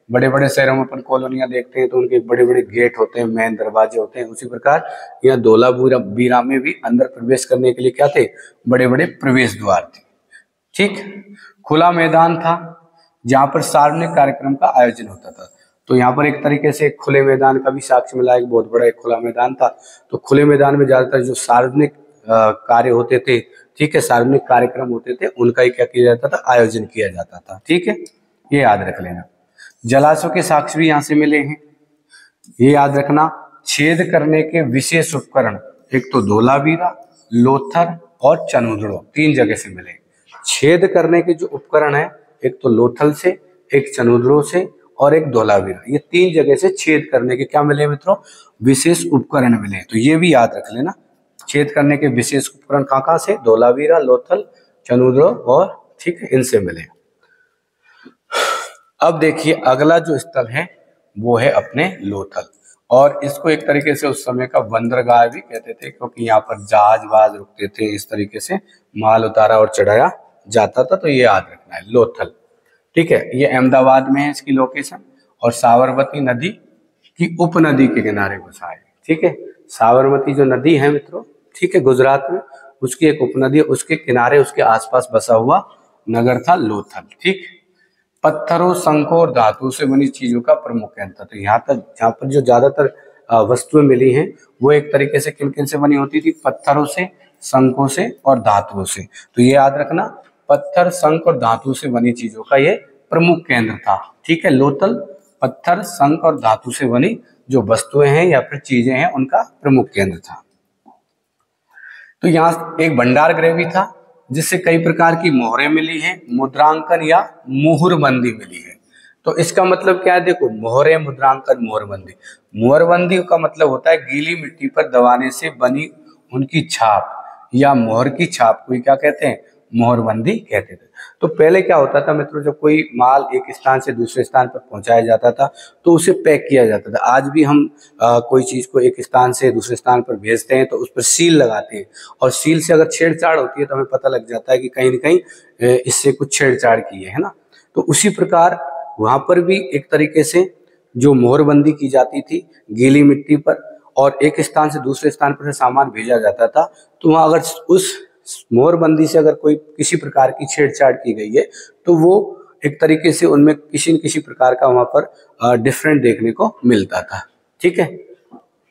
बड़े बड़े शहरों में अपन कॉलोनियां देखते हैं तो उनके बड़े बड़े गेट होते हैं, मेन दरवाजे होते हैं, उसी प्रकार यहाँ धोलावीरा में भी अंदर प्रवेश करने के लिए क्या थे, बड़े बड़े प्रवेश द्वार थे। ठीक, खुला मैदान था जहाँ पर सार्वजनिक कार्यक्रम का आयोजन होता था। तो यहाँ पर एक तरीके से खुले मैदान का भी साक्ष्य मिला, एक बहुत बड़ा एक खुला मैदान था। तो खुले मैदान में ज्यादातर जो सार्वजनिक कार्य होते थे, ठीक है, सार्वजनिक कार्यक्रम होते थे, उनका ही क्या किया जाता था, आयोजन किया जाता था। ठीक है, ये याद रख लेना। जलाशयों के साक्ष्य भी यहाँ से मिले हैं, ये याद रखना। छेद करने के विशेष उपकरण एक तो धोलावीरा, लोथल और चनुद्रो 3 जगह से मिले। छेद करने के जो उपकरण है एक तो लोथल से, एक चनुद्रो से और एक धोलावीरा, ये 3 जगह से छेद करने के क्या मिले मित्रों, विशेष उपकरण मिले। तो ये भी याद रख लेना, छेद करने के विशेष उपकरण कहाँ से, धोलावीरा, लोथल, चनुद्रो और ठीक है, इनसे मिले। अब देखिए अगला जो स्थल है वो है अपने लोथल, और इसको एक तरीके से उस समय का बंदरगाह भी कहते थे, क्योंकि यहाँ पर जहाज वाज रुकते थे, इस तरीके से माल उतारा और चढ़ाया जाता था। तो ये याद रखना है लोथल। ठीक है, ये अहमदाबाद में है इसकी लोकेशन, और साबरमती नदी की उपनदी के किनारे बसा है। ठीक है, साबरमती जो नदी है मित्रों, ठीक है, गुजरात में, उसकी एक उपनदी, उसके किनारे उसके आसपास बसा हुआ नगर था लोथल। ठीक, पत्थरों, शंखों और धातु से बनी चीजों का प्रमुख केंद्र था। तो यहाँ पर जो ज्यादातर वस्तुएं मिली हैं वो एक तरीके से किन किन से बनी होती थी, पत्थरों से, शंखों से और धातुओं से। तो ये याद रखना, पत्थर, शंख और धातु से बनी चीजों का ये प्रमुख केंद्र था। ठीक है, लोथल पत्थर, शंख और धातु से बनी जो वस्तुएं हैं या फिर चीजें हैं उनका प्रमुख केंद्र था। तो यहाँ एक भंडार गृह भी था जिससे कई प्रकार की मोहरें मिली हैं, मुद्रांकन या मुहरबंदी मिली है। तो इसका मतलब क्या है, देखो मोहरें, मुद्रांकन, मोहरबंदी। मोहरबंदी का मतलब होता है गीली मिट्टी पर दबाने से बनी उनकी छाप या मोहर की छाप को क्या कहते हैं, मोहरबंदी कहते थे। तो पहले क्या होता था मित्रों, जब कोई माल एक स्थान से दूसरे स्थान पर पहुंचाया जाता था तो उसे पैक किया जाता था। आज भी हम कोई चीज को एक स्थान से दूसरे स्थान पर भेजते हैं तो उस पर सील लगाते हैं, और सील से अगर छेड़छाड़ होती है तो हमें पता लग जाता है कि कहीं न कहीं इससे कुछ छेड़छाड़ की है ना। तो उसी प्रकार वहां पर भी एक तरीके से जो मोहरबंदी की जाती थी गीली मिट्टी पर, और एक स्थान से दूसरे स्थान पर सामान भेजा जाता था, तो वहां अगर उस मोहरबंदी से अगर कोई किसी प्रकार की छेड़छाड़ की गई है तो वो एक तरीके से उनमें किसी न किसी प्रकार का वहां पर डिफरेंट देखने को मिलता था। ठीक है,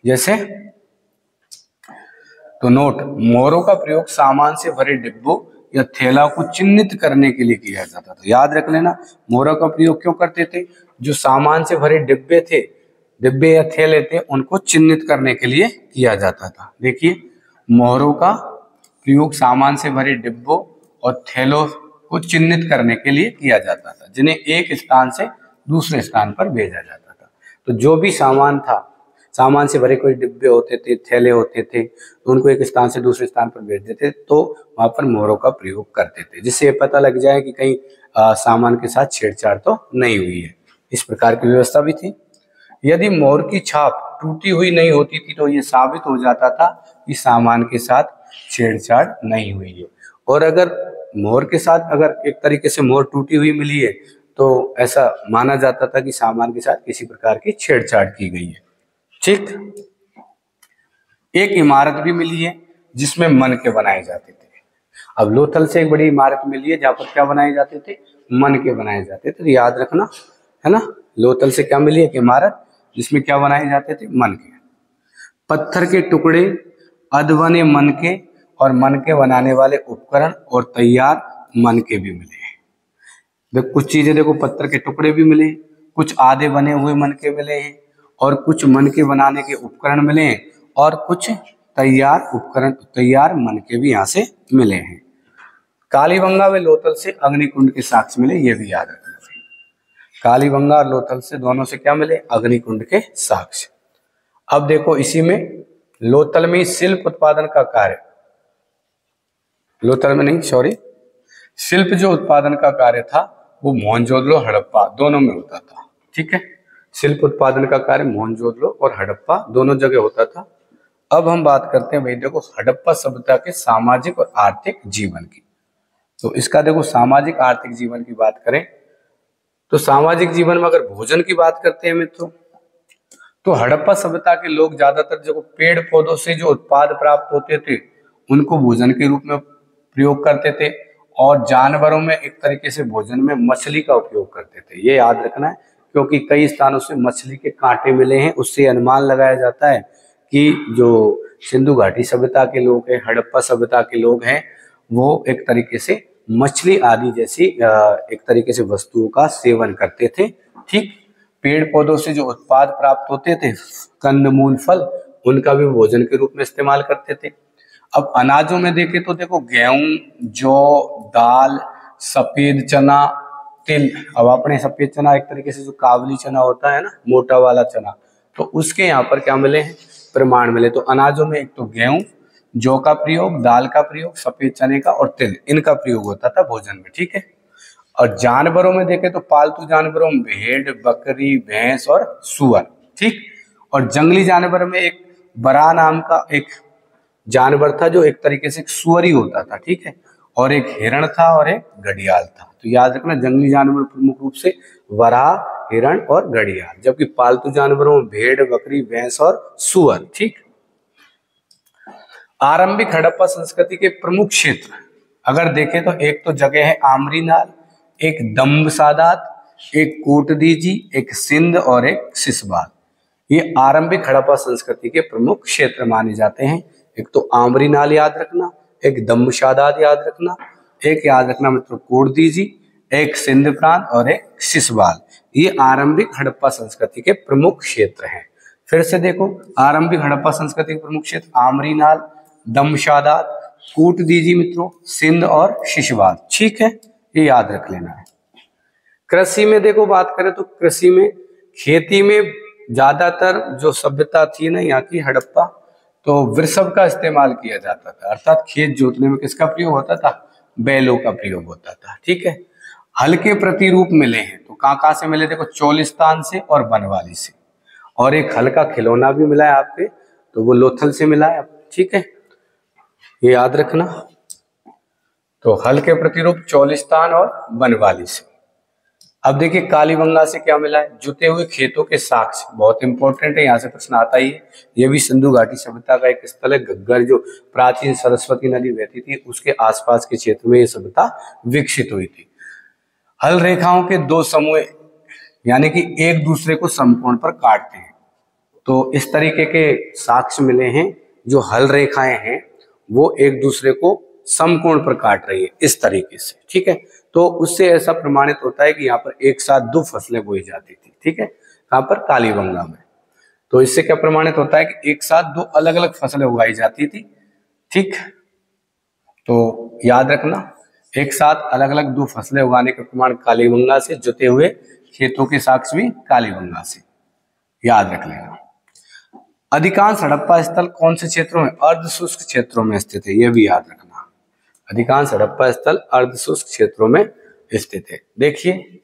जैसे तो नोट, मोहरों का प्रयोग सामान से भरे डिब्बों या थैला को चिन्हित करने के लिए किया जाता था। याद रख लेना, मोहरों का प्रयोग क्यों करते थे, जो सामान से भरे डिब्बे थे, डिब्बे या थैले थे, उनको चिन्हित करने के लिए किया जाता था। देखिए, मोहरों का प्रयोग सामान से भरे डिब्बों और थैलों को चिन्हित करने के लिए किया जाता था, जिन्हें एक स्थान से दूसरे स्थान पर भेजा जाता था। तो जो भी सामान था, सामान से भरे कोई डिब्बे होते थे, थैले होते थे, तो उनको एक स्थान से दूसरे स्थान पर भेज देते तो वहां पर मोहरों का प्रयोग करते थे, जिससे ये पता लग जाए कि कहीं सामान के साथ छेड़छाड़ तो नहीं हुई है। इस प्रकार की व्यवस्था भी थी। यदि मोहर की छाप टूटी हुई नहीं होती थी तो ये साबित हो जाता था कि सामान के साथ छेड़छाड़ नहीं हुई है। और अगर मोहर के साथ अगर एक तरीके से मोहर टूटी हुई मिली है तो ऐसा माना जाता था कि सामान के साथ किसी प्रकार की छेड़छाड़ की गई है। ठीक, एक इमारत भी मिली है जिसमें मनके बनाए जाते थे। अब लोथल से एक बड़ी इमारत मिली है जहां पर क्या बनाए जाते थे, मनके बनाए जाते थे। तो याद रखना है ना, लोथल से क्या मिली, एक इमारत जिसमें क्या बनाए जाते थे, मनके। पत्थर के टुकड़े, अधबने मनके और मनके बनाने वाले उपकरण और तैयार मनके भी मिले हैं। देखो कुछ चीजें, देखो पत्थर के टुकड़े भी मिले, कुछ आधे बने हुए मनके मिले हैं, और कुछ मनके बनाने के उपकरण मिले हैं, और कुछ तैयार मनके भी यहाँ से मिले हैं। कालीबंगा व लोथल से अग्निकुंड के साक्ष्य मिले, ये भी याद रखना। कालीबंगा और लोथल से दोनों से क्या मिले, अग्निकुंड के साक्ष्य। अब देखो इसी में लोथल में शिल्प उत्पादन का कार्य, लोथल में नहीं सॉरी, शिल्प जो उत्पादन का कार्य था वो मोहनजोदड़ो हड़प्पा दोनों में होता था। ठीक है, शिल्प उत्पादन का कार्य मोहनजोदड़ो और हड़प्पा दोनों जगह होता था। अब हम बात करते हैं भाई, देखो हड़प्पा सभ्यता के सामाजिक और आर्थिक जीवन की। तो इसका देखो सामाजिक आर्थिक जीवन की बात करें तो सामाजिक जीवन में अगर भोजन की बात करते हैं मित्रों, तो हड़प्पा सभ्यता के लोग ज्यादातर जो पेड़ पौधों से जो उत्पाद प्राप्त होते थे उनको भोजन के रूप में प्रयोग करते थे, और जानवरों में एक तरीके से भोजन में मछली का उपयोग करते थे। ये याद रखना है, क्योंकि कई स्थानों से मछली के कांटे मिले हैं, उससे अनुमान लगाया जाता है कि जो सिंधु घाटी सभ्यता के लोग हैं, हड़प्पा सभ्यता के लोग हैं, वो एक तरीके से मछली आदि जैसी एक तरीके से वस्तुओं का सेवन करते थे। ठीक, पेड़ पौधों से जो उत्पाद प्राप्त होते थे, कंदमूल, फल, उनका भी भोजन के रूप में इस्तेमाल करते थे। अब अनाजों में देखें तो देखो गेहूं, जौ, दाल, सफेद चना, तिल। अब अपने सफेद चना एक तरीके से जो काबुली चना होता है ना, मोटा वाला चना, तो उसके यहाँ पर क्या मिले हैं, प्रमाण मिले। तो अनाजों में एक तो गेहूं, जौ का प्रयोग, दाल का प्रयोग, सफेद चने का और तिल, इनका प्रयोग होता था भोजन में। ठीक है, और जानवरों में देखें तो पालतू जानवरों में भेड़, बकरी, भैंस और सुअर। ठीक, और जंगली जानवर में एक बरा नाम का एक जानवर था जो एक तरीके से एक सुअर ही होता था। ठीक है, और एक हिरण था और एक घड़ियाल था। तो याद रखना, जंगली जानवर प्रमुख रूप से वराह, हिरण और घड़ियाल, जबकि पालतू जानवरों में भेड़, बकरी, भैंस और सुअर। ठीक, आरंभिक हड़प्पा संस्कृति के प्रमुख क्षेत्र अगर देखें तो एक तो जगह है आमरीनाल, एक दम्बसादात, एक कोटदीजी, एक सिंध और एक सिसबाल। ये आरंभिक हड़प्पा संस्कृति के प्रमुख क्षेत्र माने जाते हैं। एक तो आमरीनाल याद रखना, एक दम्बसादात याद रखना, एक याद रखना मित्रों कोटदीजी, एक सिंध प्रांत और एक सिसवाल। ये आरंभिक हड़प्पा संस्कृति के प्रमुख क्षेत्र हैं। फिर से देखो, आरंभिक हड़प्पा संस्कृति के प्रमुख क्षेत्र आमरीनाल, दमशादात, कूटदीजी मित्रों, सिंध और सिसवाल। ठीक है, ये याद रख लेना है। कृषि में देखो बात करें तो कृषि में खेती में ज्यादातर जो सभ्यता थी ना यहाँ की हड़प्पा, तो वृषभ का इस्तेमाल किया जाता था, अर्थात खेत जोतने में किसका प्रयोग होता था? बैलों का प्रयोग होता था। ठीक है, हल्के प्रतिरूप मिले हैं, तो कहाँ से मिले? देखो, चोलिस्तान से और बनवाली से। और एक हल्का खिलौना भी मिला है आपके, तो वो लोथल से मिला है। ठीक है, ये याद रखना। तो हल्के प्रतिरूप चोलिस्तान और बनवाली से। अब देखिए कालीबंगा से क्या मिला है? जुते हुए खेतों के साक्ष्य, बहुत इंपॉर्टेंट है, यहाँ से प्रश्न आता ही है। ये भी सिंधु घाटी सभ्यता का एक स्थल है। घग्गर जो प्राचीन सरस्वती नदी बहती थी उसके आसपास के क्षेत्र में ये सभ्यता विकसित हुई थी। हल रेखाओं के दो समूह यानी कि एक दूसरे को समकोण पर काटते हैं, तो इस तरीके के साक्ष्य मिले हैं। जो हल रेखाएं हैं वो एक दूसरे को समकोण पर काट रही है इस तरीके से। ठीक है, तो उससे ऐसा प्रमाणित होता है कि यहाँ पर एक साथ दो फसलें बोई जाती थी। ठीक है, यहाँ पर कालीबंगा में। तो इससे क्या प्रमाणित होता है कि एक साथ दो अलग अलग फसलें उगाई जाती थी। ठीक, तो याद रखना, एक साथ अलग अलग दो फसलें उगाने का प्रमाण कालीबंगा से, जुते हुए खेतों के साक्ष्य भी कालीबंगा से। याद रख लेना। अधिकांश हड़प्पा स्थल कौन से क्षेत्रों में? अर्ध शुष्क क्षेत्रों में स्थित है, यह भी याद रखना। अधिकांश हड़प्पा स्थल अर्ध शुष्क क्षेत्रों में स्थित है। देखिए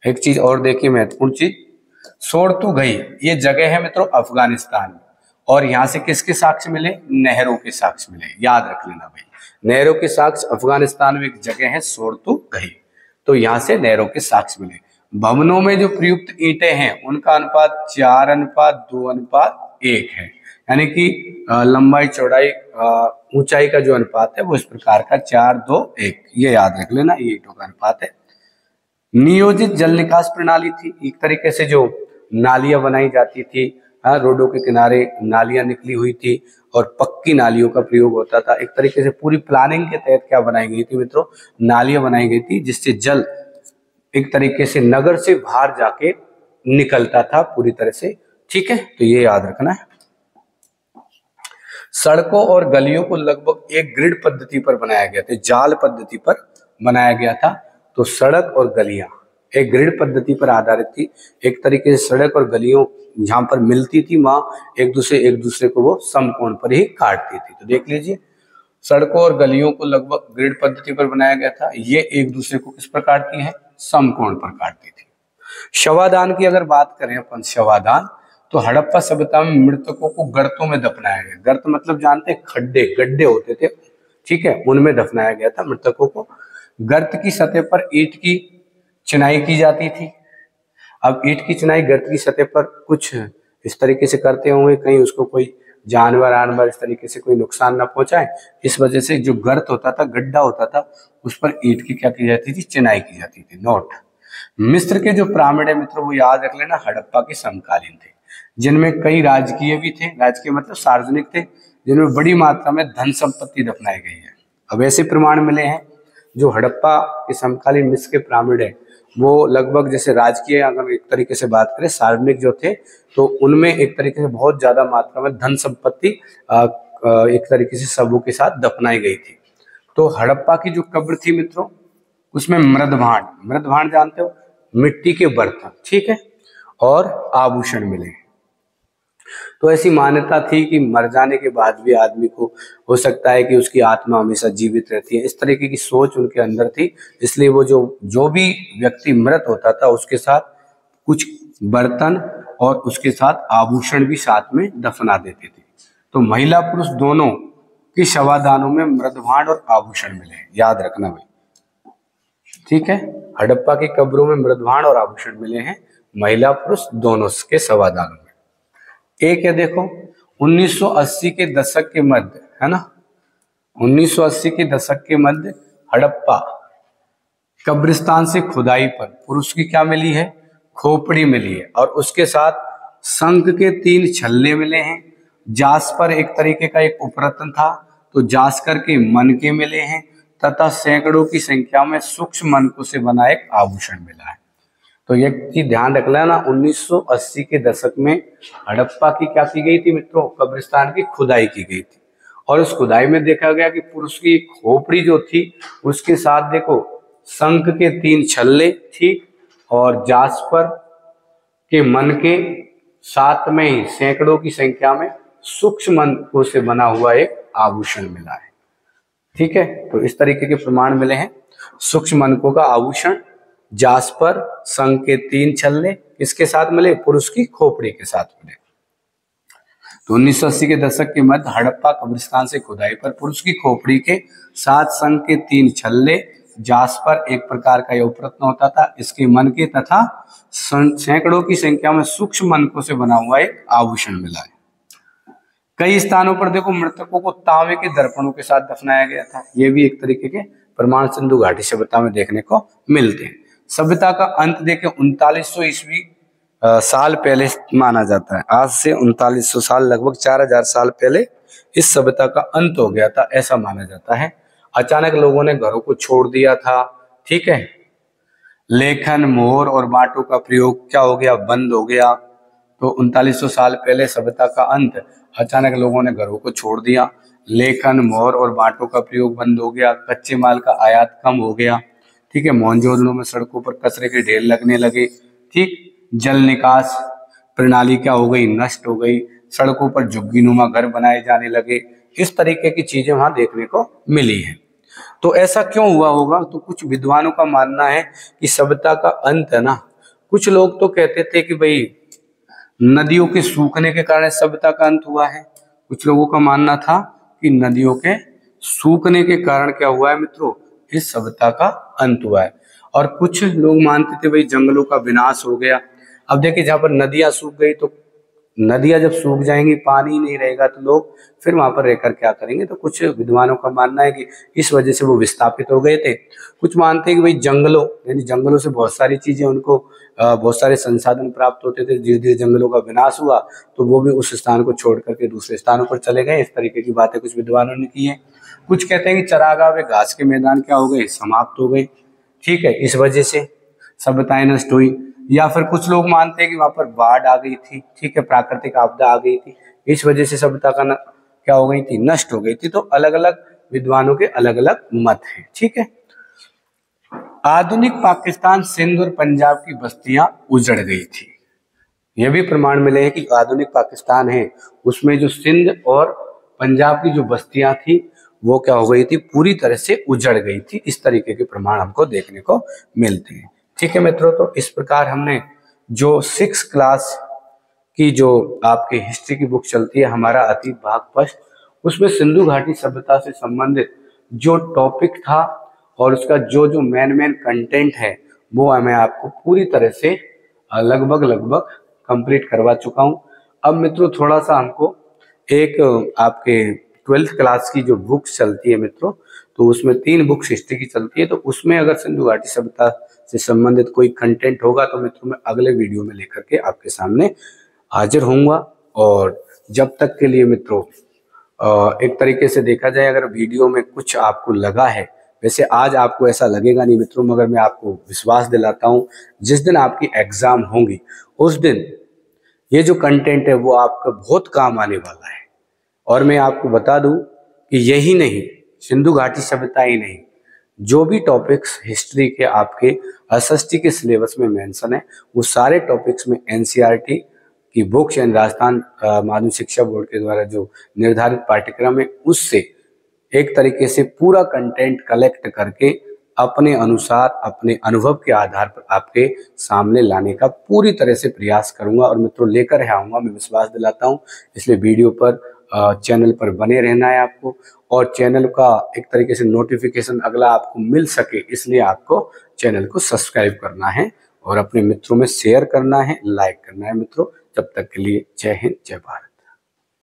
एक चीज और देखिए, महत्वपूर्ण चीज, सोरतुगई ये जगह है मित्रों अफगानिस्तान में, और यहाँ से किसके साक्ष्य मिले? नहरों के साक्ष्य मिले। याद रख लेना भाई, नहरों के साक्ष्य अफगानिस्तान में एक जगह है सोरतुगई, तो यहाँ से नहरों के साक्ष्य मिले। भवनों में जो प्रयुक्त ईंटें हैं उनका अनुपात 4:2:1 है, यानी कि लंबाई चौड़ाई ऊंचाई का जो अनुपात है वो इस प्रकार का 4:2:1, ये याद रख लेना, ये ईंटों का अनुपात है। नियोजित जल निकास प्रणाली थी, एक तरीके से जो नालियां बनाई जाती थी, रोडों के किनारे नालियां निकली हुई थी और पक्की नालियों का प्रयोग होता था। एक तरीके से पूरी प्लानिंग के तहत क्या बनाई गई थी मित्रों? नालियां बनाई गई थी, जिससे जल एक तरीके से नगर से बाहर जाके निकलता था पूरी तरह से। ठीक है, तो ये याद रखना है। सड़कों और गलियों को लगभग एक ग्रिड पद्धति पर बनाया गया था, जाल पद्धति पर बनाया गया था। तो सड़क और गलियां एक ग्रिड पद्धति पर आधारित थी। एक तरीके से सड़क और गलियों जहां पर मिलती थी वहां एक दूसरे को वो समकोण पर ही काटती थी। तो देख लीजिए, सड़कों और गलियों को लगभग ग्रिड पद्धति पर बनाया गया था। ये एक दूसरे को किस पर काटती है? समकोण पर काटती थी। शवादान की अगर बात करें अपन, शवादान, तो हड़प्पा सभ्यता में मृतकों को गर्तों में दफनाया गया। गर्त मतलब जानते हैं, खड्डे गड्ढे होते थे। ठीक है, उनमें दफनाया गया था मृतकों को। गर्त की सतह पर ईंट की चिनाई की जाती थी। अब ईंट की चिनाई गर्त की सतह पर कुछ इस तरीके से करते होंगे, कहीं उसको कोई जानवर इस तरीके से कोई नुकसान ना पहुंचाए, इस वजह से जो गर्त होता था, गड्ढा होता था, उस पर ईंट की क्या की जाती थी? चिनाई की जाती थी। नोट, मिस्र के जो पिरामिड है मित्रों वो याद रख लेना हड़प्पा के समकालीन थे, जिनमें कई राजकीय भी थे, राजकीय मतलब सार्वजनिक थे, जिनमें बड़ी मात्रा में धन संपत्ति दफनाई गई है। अब ऐसे प्रमाण मिले हैं जो हड़प्पा के समकालीन मिस्र के पिरामिड है वो लगभग जैसे राजकीय, अगर एक तरीके से बात करें, सार्वजनिक जो थे, तो उनमें एक तरीके से बहुत ज्यादा मात्रा में धन संपत्ति एक तरीके से सबों के साथ दफनाई गई थी। तो हड़प्पा की जो कब्र थी मित्रों उसमें मृदभांड जानते हो, मिट्टी के बर्तन, ठीक है, और आभूषण मिले। तो ऐसी मान्यता थी कि मर जाने के बाद भी आदमी को हो सकता है कि उसकी आत्मा हमेशा जीवित रहती है, इस तरीके की सोच उनके अंदर थी। इसलिए वो जो भी व्यक्ति मृत होता था उसके साथ कुछ बर्तन और उसके साथ आभूषण भी साथ में दफना देते थे। तो महिला पुरुष दोनों की शवादानों में मृदभांड और आभूषण मिले, याद रखना भाई। ठीक है, हड़प्पा की कब्रों में मृदभांड और आभूषण मिले हैं, महिला पुरुष दोनों के शवादानों में। एक है देखो 1980 के दशक के मध्य, है ना, 1980 के दशक के मध्य हड़प्पा कब्रिस्तान से खुदाई पर पुरुष की क्या मिली है? खोपड़ी मिली है, और उसके साथ शंख के 3 छल्ले मिले हैं। जास्पर एक तरीके का एक उपरत्न था, तो जास्कर के मनके मिले हैं। तथा सैकड़ों की संख्या में सूक्ष्म मनकों से बना एक आभूषण मिला है। तो ये चीज ध्यान रख लेना, 1980 के दशक में हड़प्पा की क्या की गई थी मित्रों, कब्रिस्तान की खुदाई की गई थी। और उस खुदाई में देखा गया कि पुरुष की खोपड़ी जो थी उसके साथ देखो शंख के 3 छल्ले, ठीक, और जास्पर के मन के साथ में ही सैकड़ों की संख्या में सूक्ष्म मनकों से बना हुआ एक आभूषण मिला है। ठीक है, तो इस तरीके के प्रमाण मिले हैं। सूक्ष्म मनकों का आभूषण, जास्पर, शंख के 3 छल्ले, इसके साथ मिले, पुरुष की खोपड़ी के साथ मिले। तो 1980 के दशक के मध्य हड़प्पा कब्रिस्तान से खुदाई पर पुरुष की खोपड़ी के साथ शंख के 3 छल्ले, जास्पर एक प्रकार का यौगिक रत्न होता था, इसके मन के तथा सैकड़ों की संख्या में सूक्ष्म मनकों से बना हुआ एक आभूषण मिला है। कई स्थानों पर देखो मृतकों को तांबे के दर्पणों के साथ दफनाया गया था। ये भी एक तरीके के प्रमाण सिंधु घाटी सभ्यता में देखने को मिलते हैं। सभ्यता का अंत देखे 3900 ईस्वी साल पहले माना जाता है। आज से 3900 साल, लगभग 4000 साल पहले इस सभ्यता का अंत हो गया था, ऐसा माना जाता है। अचानक लोगों ने घरों को छोड़ दिया था, ठीक है, लेखन, मोहर और बाटों का प्रयोग क्या हो गया, बंद हो गया। तो 3900 साल पहले सभ्यता का अंत, अचानक लोगों ने घरों को छोड़ दिया, लेखन, मोहर और बाटों का प्रयोग बंद हो गया, कच्चे माल का आयात कम हो गया, ठीक है, मोहनजोदड़ो में सड़कों पर कचरे के ढेर लगने लगे, ठीक, जल निकास प्रणाली क्या हो गई, नष्ट हो गई, सड़कों पर झुग्गीनुमा घर बनाए जाने लगे। इस तरीके की चीजें वहां देखने को मिली है। तो ऐसा क्यों हुआ होगा, तो कुछ विद्वानों का मानना है कि सभ्यता का अंत है ना, कुछ लोग तो कहते थे कि भाई नदियों के सूखने के कारण सभ्यता का अंत हुआ है। कुछ लोगों का मानना था कि नदियों के सूखने के कारण क्या हुआ है मित्रों, इस सभ्यता का अंत हुआ है। और कुछ लोग मानते थे भाई जंगलों का विनाश हो गया। अब देखिए जहां पर नदियां सूख गई, तो नदियां जब सूख जाएंगी, पानी नहीं रहेगा, तो लोग फिर वहां पर रहकर क्या करेंगे। तो कुछ विद्वानों का मानना है कि इस वजह से वो विस्थापित हो गए थे। कुछ मानते हैं कि भाई जंगलों, यानी जंगलों से बहुत सारी चीजें उनको बहुत सारे संसाधन प्राप्त होते थे, धीरे धीरे जंगलों का विनाश हुआ तो वो भी उस स्थान को छोड़ करके दूसरे स्थानों पर चले गए। इस तरीके की बातें कुछ विद्वानों ने की है। कुछ कहते हैं कि चरागाह व घास के मैदान क्या हो गए, समाप्त हो गए, ठीक है, इस वजह से सभ्यताएं नष्ट हुई। या फिर कुछ लोग मानते हैं कि वहां पर बाढ़ आ गई थी, ठीक है, प्राकृतिक आपदा आ गई थी, इस वजह से सभ्यता का क्या हो गई थी, नष्ट हो गई थी। तो अलग अलग विद्वानों के अलग अलग मत हैं, ठीक है। आधुनिक पाकिस्तान, सिंध और पंजाब की बस्तियां उजड़ गई थी। यह भी प्रमाण मिले हैं कि आधुनिक पाकिस्तान है उसमें जो सिंध और पंजाब की जो बस्तियां थी वो क्या हो गई थी, पूरी तरह से उजड़ गई थी। इस तरीके के प्रमाण हमको देखने को मिलते हैं, ठीक है मित्रों। तो इस प्रकार हमने जो 6 क्लास की जो आपकी हिस्ट्री की बुक चलती है, हमारा अतीत भाग फर्स्ट, उसमें सिंधु घाटी सभ्यता से संबंधित जो टॉपिक था और उसका जो मेन कंटेंट है वो मैं आपको पूरी तरह से लगभग कंप्लीट करवा चुका हूं। अब मित्रों थोड़ा सा हमको एक आपके 12th क्लास की जो बुक्स चलती है मित्रों, तो उसमें 3 बुक्स हिस्ट्री की चलती है, तो उसमें अगर सिंधु घाटी सभ्यता से संबंधित कोई कंटेंट होगा तो मित्रों मैं अगले वीडियो में लेकर के आपके सामने हाजिर होऊंगा। और जब तक के लिए मित्रों एक तरीके से देखा जाए, अगर वीडियो में कुछ आपको लगा है, वैसे आज आपको ऐसा लगेगा नहीं मित्रों, मगर मैं आपको विश्वास दिलाता हूं जिस दिन आपकी एग्जाम होंगी उस दिन ये जो कंटेंट है वो आपका बहुत काम आने वाला है। और मैं आपको बता दूं कि यही नहीं, सिंधु घाटी सभ्यता ही नहीं, जो भी टॉपिक्स हिस्ट्री के आपके एसएसटी के सिलेबस में मेंशन है वो सारे टॉपिक्स में एनसीईआरटी की बुक्स यानी राजस्थान माध्यमिक शिक्षा बोर्ड के द्वारा जो निर्धारित पाठ्यक्रम है उससे एक तरीके से पूरा कंटेंट कलेक्ट करके अपने अनुसार अपने अनुभव के आधार पर आपके सामने लाने का पूरी तरह से प्रयास करूंगा और मित्रों लेकर आऊंगा, मैं विश्वास दिलाता हूं। इसलिए वीडियो पर चैनल पर बने रहना है आपको, और चैनल का एक तरीके से नोटिफिकेशन अगला आपको मिल सके इसलिए आपको चैनल को सब्सक्राइब करना है और अपने मित्रों में शेयर करना है, लाइक करना है मित्रों। तब तक के लिए जय हिंद, जय भारत।